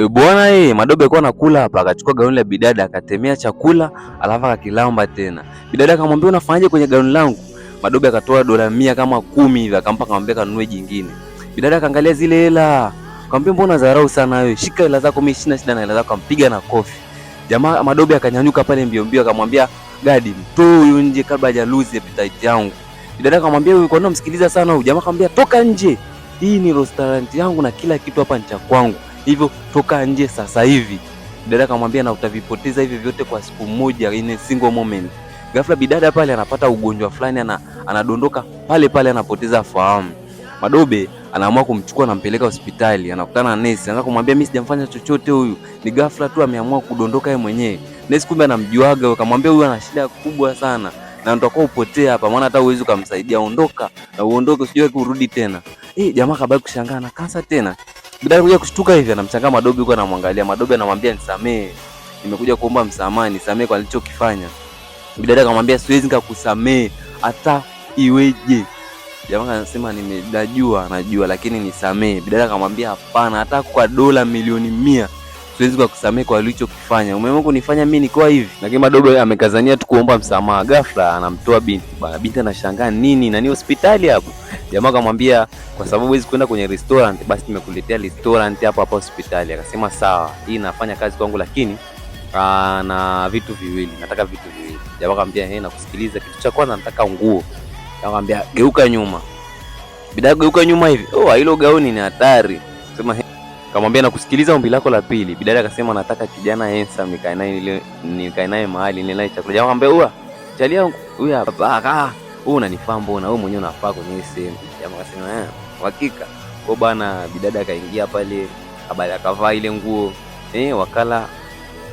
Bwana Madobe alikuwa anakula hapa, akachukua gauni la bidada akatemea chakula alafu akakilamba tena. Bidada akamwambia unafanyaje kwenye gauni langu? Madobe akatoa $100 kama 10 hivi akampa, akamwambia kanunue jingine. Bidada akaangalia zile hela, akamwambia mbona dharau sana wewe? Shika hela zako, mimi sina shida na hela zako, ampiga na kofi. Jamaa Madobe akanyanyuka pale mbio mbio akamwambia Gadi, mtoe huyu nje kabla haja lose appetite yangu. Bidada akamwambia wewe kwa nini unamsikiliza sana huyu? Jamaa akamwambia toka nje. Hii ni restaurant yangu na kila kitu hapa ni cha kwangu. Hivyo toka nje sasa hivi. Bidada akamwambia na utavipoteza hivi vyote kwa siku moja, in a single moment. Ghafla bidada pale anapata ugonjwa fulani, anadondoka pale pale, anapoteza fahamu. Madobe anaamua kumchukua na mpeleka hospitali, anakutana na nesi, anaanza kumwambia mimi sijamfanya chochote huyu, ni ghafla tu ameamua kudondoka yeye mwenyewe. Nesi kumbe anamjuaga, akamwambia huyu ana shida kubwa sana na nitakuwa upotea hapa, maana hata uwezi kumsaidia, ondoka na uondoke, usije kurudi tena. Jamaa kabaki kushangaa na kansa tena. Bidada kuja kushtuka hivi, anamshangaa Madobe, yuko anamwangalia. Madobe anamwambia nisamee, nimekuja kuomba msamaha, nisamee kwa nilichokifanya. Bidada akamwambia siwezi nikakusamee hata iweje. Jamaa anasema najua lakini nisamee. Bidada akamwambia hapana, hata kwa dola milioni 100 siwezi kukusamee kwa ulichokifanya. Umeamua kunifanya mimi niko hivi. Lakini Madobe amekazania tu kuomba msamaha. Ghafla anamtoa binti. Bana binti anashangaa nini? Na ni hospitali hapo. Jamaa akamwambia kwa sababu huwezi kwenda kwenye restaurant, basi nimekuletea restaurant hapa hospitali. Akasema sawa, hii inafanya kazi kwangu lakini na vitu viwili. Nataka vitu viwili. Jamaa akamwambia nakusikiliza. Kitu cha kwanza nataka nguo. Akamwambia geuka nyuma. Bidada geuka nyuma hivi. Hilo gauni ni hatari. Sema akamwambia nakusikiliza, ombi lako la pili. Bidada akasema nataka kijana handsome nikae naye mahali nile chakula. Jamaa akamwambia chalia huyu hapa. Unanifaa mbona? Wewe mwenyewe unafaa kwenye sehemu. Jamaa akasema hakika. Kwa bana bidada akaingia pale, akavaa ile nguo. Wakala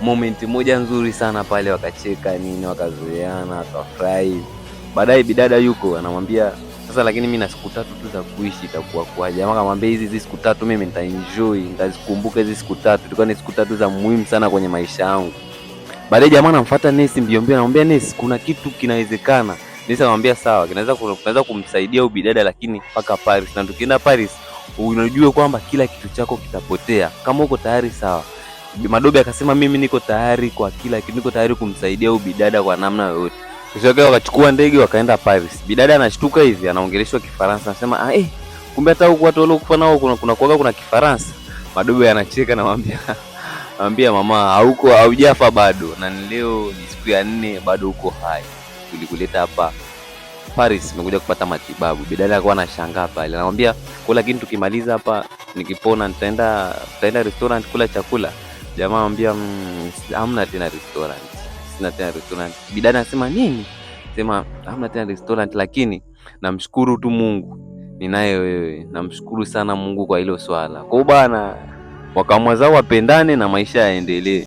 moment moja nzuri sana pale, wakacheka nini, wakazoeana, wakafurahi. Baadaye bidada yuko anamwambia sasa lakini mimi na siku 3 tu za kuishi, itakuwa kwa. Jamaa akamwambia hizi siku 3 mimi nitaenjoy, nitazikumbuka hizi siku 3. Tulikuwa ni siku 3 za muhimu sana kwenye maisha yangu. Baadaye jamaa anamfuata nesi mbio mbio, anamwambia nesi kuna kitu kinawezekana. Nesi anamwambia sawa, kinaweza kumsaidia huyu bidada lakini mpaka Paris, na tukienda Paris unajua kwamba kila kitu chako kitapotea. Kama uko tayari sawa. Madobe akasema mimi niko tayari kwa kila kitu, niko tayari kumsaidia huyu bidada kwa namna yoyote. Kisha wakachukua ndege wakaenda Paris. Bidada anashtuka hivi, anaongeleshwa Kifaransa, anasema kumbe hata huko watu waliokufa nao kuna Kifaransa. Madobe anacheka na anamwambia mama haujafa bado, na leo ni siku ya 4 bado uko hai. Tulikuleta hapa Paris nimekuja kupata matibabu. Bidada alikuwa anashangaa pale. Anamwambia kwa lakini tukimaliza hapa nikipona nitaenda restaurant kula chakula. Jamaa anamwambia hamna tena restaurant. Sina tena restaurant. Bidada anasema nini? Sema hamna tena restaurant, lakini namshukuru tu Mungu ninaye wewe. Namshukuru sana Mungu kwa hilo swala. Kwa bwana wakamwa zao wapendane na maisha yaendelee.